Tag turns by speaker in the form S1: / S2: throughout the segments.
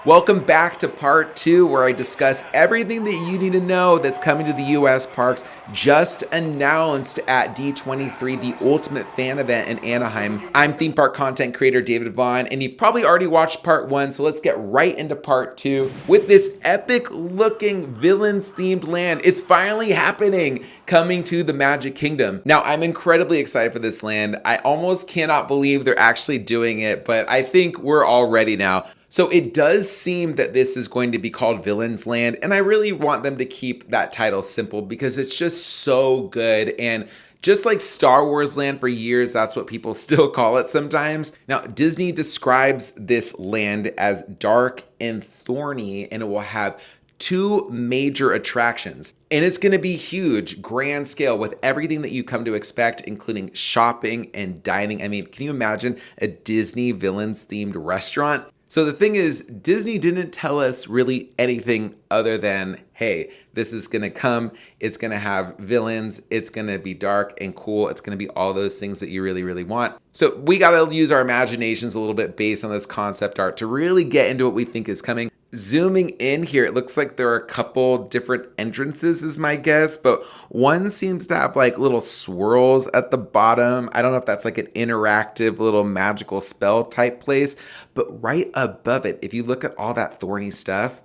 S1: Welcome back to part two, where I discuss everything that you need to know that's coming to the US parks just announced at D23, the ultimate fan event in Anaheim. I'm theme park content creator David Vaughn, and you've probably already watched part one, so let's get right into part two with this epic looking villains themed land. It's finally happening, coming to the Magic Kingdom. Now, I'm incredibly excited for this land. I almost cannot believe they're actually doing it, but I think we're all ready now. So it does seem that this is going to be called Villains Land, and I really want them to keep that title simple because it's just so good. And just like Star Wars Land for years, that's what people still call it sometimes. Now, Disney describes this land as dark and thorny, and it will have two major attractions. And it's going to be huge, grand scale, with everything that you come to expect, including shopping and dining. I mean, can you imagine a Disney villains themed restaurant? So the thing is, Disney didn't tell us really anything other than, hey, this is gonna come, it's gonna have villains, it's gonna be dark and cool, it's gonna be all those things that you really, really want. So we gotta use our imaginations a little bit based on this concept art to really get into what we think is coming. Zooming in here, it looks like there are a couple different entrances is my guess, but one seems to have like little swirls at the bottom. I don't know if that's like an interactive little magical spell type place, but right above it, if you look at all that thorny stuff,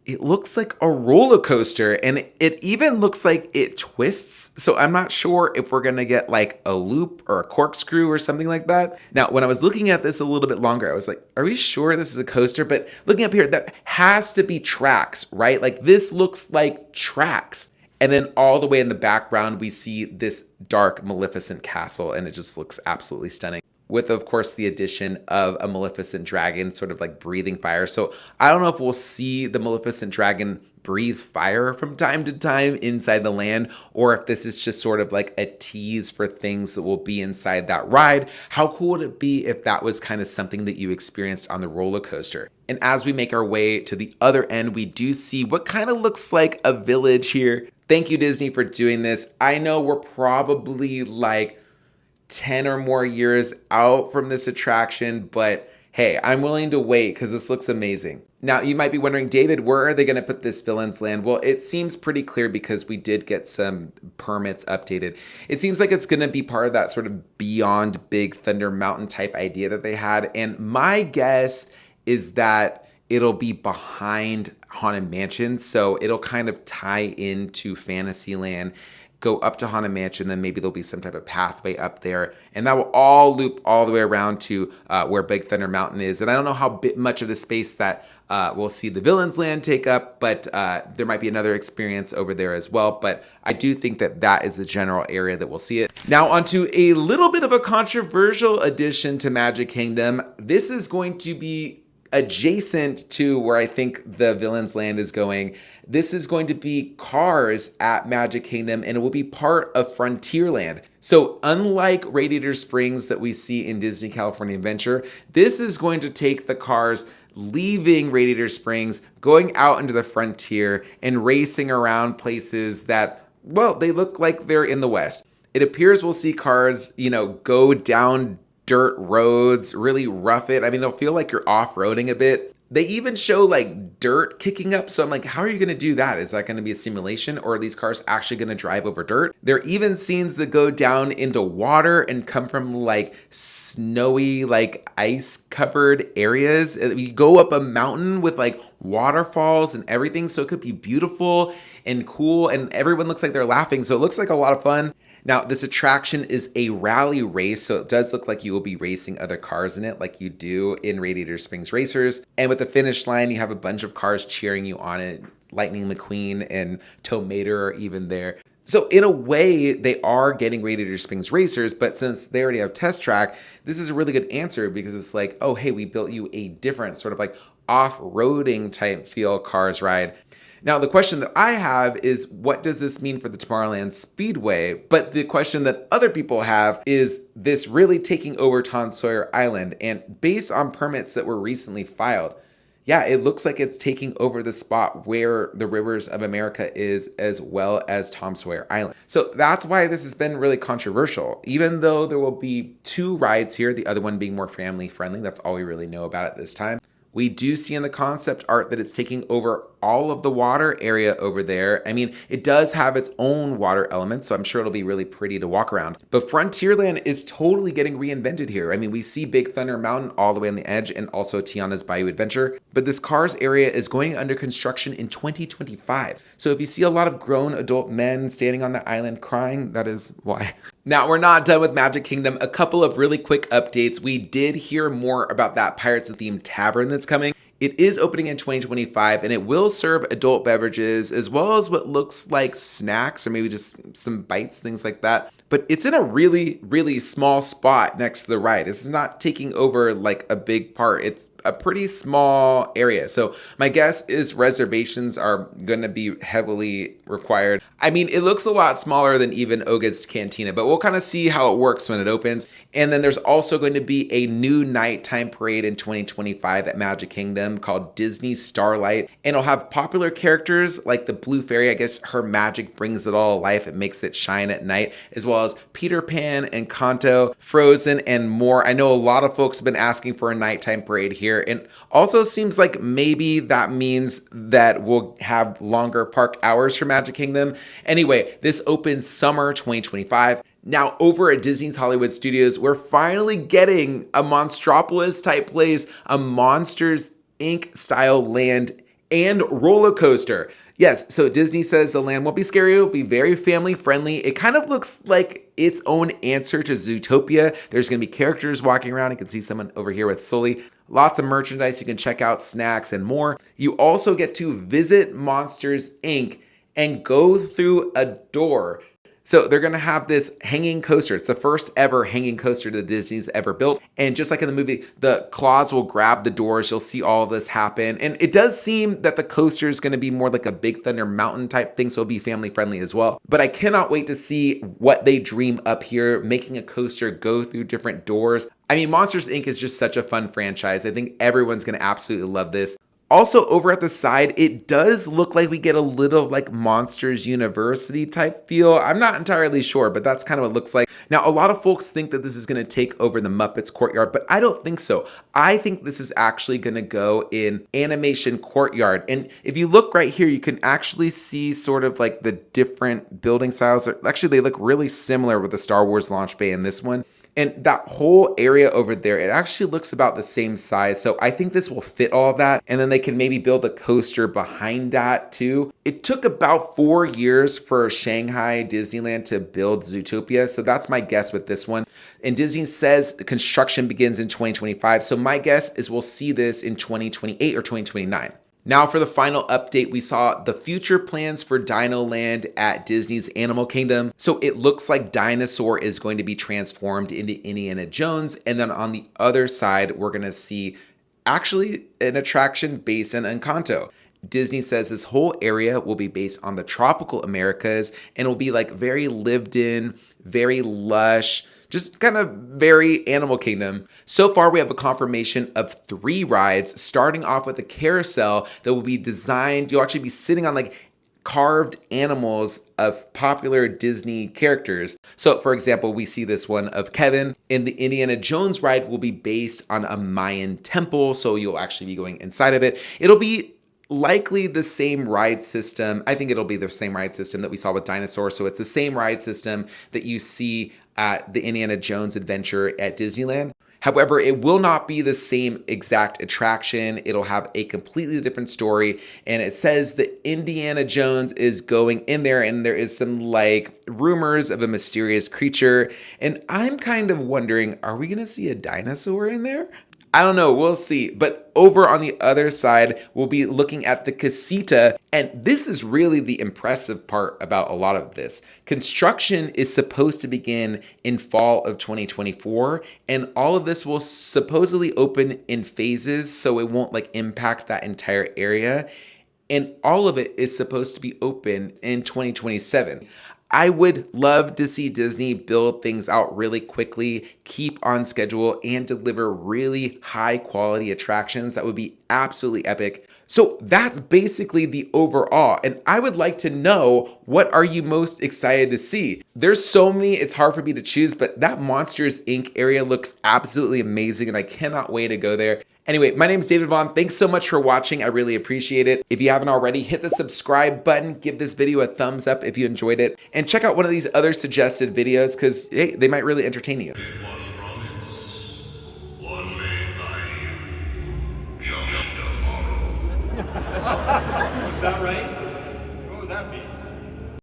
S1: it looks like a roller coaster, and it even looks like it twists. So I'm not sure if we're gonna get like a loop or a corkscrew or something like that. Now, when I was looking at this a little bit longer, I was like, are we sure this is a coaster? But looking up here, that has to be tracks, right? Like this looks like tracks. And then all the way in the background, we see this dark, Maleficent castle, and it just looks absolutely stunning. With, of course, the addition of a Maleficent dragon, sort of like breathing fire. So I don't know if we'll see the Maleficent dragon breathe fire from time to time inside the land, or if this is just sort of like a tease for things that will be inside that ride. How cool would it be if that was kind of something that you experienced on the roller coaster? And as we make our way to the other end, we do see what kind of looks like a village here. Thank you, Disney, for doing this. I know we're probably like 10 or more years out from this attraction, but hey, I'm willing to wait because this looks amazing. Now, you might be wondering, David, where are they going to put this Villains Land? Well, it seems pretty clear because we did get some permits updated. It seems like it's going to be part of that sort of Beyond Big Thunder Mountain type idea that they had. And my guess is that it'll be behind Haunted Mansion. So it'll kind of tie into Fantasyland, go up to Haunted Mansion, then maybe there'll be some type of pathway up there, and that will all loop all the way around to where Big Thunder Mountain is. And I don't know how much of the space that we'll see the Villains Land take up, but there might be another experience over there as well. But I do think that that is the general area that we'll see it. Now onto a little bit of a controversial addition to Magic Kingdom. This is going to be adjacent to where I think the Villains Land is going. This is going to be cars at Magic Kingdom, and it will be part of Frontierland. So unlike Radiator Springs that we see in Disney California Adventure, this is going to take the cars leaving Radiator Springs, going out into the frontier, and racing around places that, well, they look like they're in the West. It appears we'll see cars, go down dirt roads, really rough it. I mean, they'll feel like you're off-roading a bit. They even show like dirt kicking up. So I'm like, how are you going to do that? Is that going to be a simulation, or are these cars actually going to drive over dirt? There are even scenes that go down into water and come from like snowy, like ice covered areas. You go up a mountain with like waterfalls and everything. So it could be beautiful and cool, and everyone looks like they're laughing. So it looks like a lot of fun. Now, this attraction is a rally race, so it does look like you will be racing other cars in it like you do in Radiator Springs Racers. And with the finish line, you have a bunch of cars cheering you on it. Lightning McQueen and Tow Mater are even there. So in a way, they are getting Radiator Springs Racers, but since they already have Test Track, this is a really good answer because it's like, oh, hey, we built you a different sort of like off-roading type feel cars ride. Now, the question that I have is, what does this mean for the Tomorrowland Speedway? But the question that other people have is this really taking over Tom Sawyer Island? And based on permits that were recently filed, yeah, it looks like it's taking over the spot where the Rivers of America is, as well as Tom Sawyer Island. So that's why this has been really controversial. Even though there will be two rides here, the other one being more family friendly, that's all we really know about at this time. We do see in the concept art that it's taking over all of the water area over there. I mean, it does have its own water elements, so I'm sure it'll be really pretty to walk around. But Frontierland is totally getting reinvented here. I mean, we see Big Thunder Mountain all the way on the edge and also Tiana's Bayou Adventure, but this Cars area is going under construction in 2025. So if you see a lot of grown adult men standing on the island crying, that is why. Now, we're not done with Magic Kingdom. A couple of really quick updates. We did hear more about that Pirates-themed tavern that's coming. It is opening in 2025, and it will serve adult beverages as well as what looks like snacks or maybe just some bites, things like that. But it's in a really, really small spot next to the ride. This is not taking over like a big part. It's a pretty small area. So my guess is reservations are going to be heavily required. I mean, it looks a lot smaller than even Oga's Cantina, but we'll kind of see how it works when it opens. And then there's also going to be a new nighttime parade in 2025 at Magic Kingdom called Disney Starlight. And it'll have popular characters like the Blue Fairy. I guess her magic brings it all to life. It makes it shine at night, as well as Peter Pan, Encanto, Frozen, and more. I know a lot of folks have been asking for a nighttime parade here. And also seems like maybe that means that we'll have longer park hours for Magic Kingdom. Anyway, this opens summer 2025. Now, over at Disney's Hollywood Studios, we're finally getting a Monstropolis type place, a Monsters Inc. style land and roller coaster. Yes, so Disney says the land won't be scary, it'll be very family friendly. It kind of looks like its own answer to Zootopia. There's gonna be characters walking around. You can see someone over here with Sully. Lots of merchandise, you can check out snacks and more. You also get to visit Monsters Inc. and go through a door. So they're gonna have this hanging coaster. It's the first ever hanging coaster that Disney's ever built. And just like in the movie, the claws will grab the doors. You'll see all of this happen. And it does seem that the coaster is gonna be more like a Big Thunder Mountain type thing, so it'll be family friendly as well. But I cannot wait to see what they dream up here, making a coaster go through different doors. I mean, Monsters Inc. is just such a fun franchise. I think everyone's gonna absolutely love this. Also, over at the side, it does look like we get a little like Monsters University type feel. I'm not entirely sure, but that's kind of what it looks like. Now, a lot of folks think that this is going to take over the Muppets Courtyard, but I don't think so. I think this is actually going to go in Animation Courtyard. And if you look right here, you can actually see sort of like the different building styles. Actually, they look really similar with the Star Wars launch bay in this one. And that whole area over there, it actually looks about the same size. So I think this will fit all of that. And then they can maybe build a coaster behind that too. It took about 4 years for Shanghai Disneyland to build Zootopia. So that's my guess with this one. And Disney says the construction begins in 2025. So my guess is we'll see this in 2028 or 2029. Now for the final update, we saw the future plans for DinoLand at Disney's Animal Kingdom. So it looks like Dinosaur is going to be transformed into Indiana Jones. And then on the other side, we're going to see actually an attraction based in Encanto. Disney says this whole area will be based on the tropical Americas and will be like very lived in, very lush, just kind of very Animal Kingdom. So far, we have a confirmation of 3 rides, starting off with a carousel that will be designed. You'll actually be sitting on like carved animals of popular Disney characters. So for example, we see this one of Kevin, and the Indiana Jones ride will be based on a Mayan temple. So you'll actually be going inside of it. It'll be likely the same ride system. I think it'll be the same ride system that we saw with Dinosaur. So it's the same ride system that you see at the Indiana Jones adventure at Disneyland. However, it will not be the same exact attraction. It'll have a completely different story. And it says that Indiana Jones is going in there and there is some like rumors of a mysterious creature. And I'm kind of wondering, are we gonna see a dinosaur in there? I don't know, we'll see. But over on the other side, we'll be looking at the casita. And this is really the impressive part about a lot of this. Construction is supposed to begin in fall of 2024. And all of this will supposedly open in phases, so it won't like impact that entire area. And all of it is supposed to be open in 2027. I would love to see Disney build things out really quickly, keep on schedule, and deliver really high quality attractions. That would be absolutely epic. So that's basically the overall. And I would like to know, what are you most excited to see? There's so many, it's hard for me to choose, but that Monsters Inc. area looks absolutely amazing and I cannot wait to go there. Anyway, my name is David Vaughn. Thanks so much for watching. I really appreciate it. If you haven't already, hit the subscribe button. Give this video a thumbs up if you enjoyed it. And check out one of these other suggested videos because, hey, they might really entertain you.
S2: One promise, one made by you, just tomorrow.
S3: Is that right? What would that be?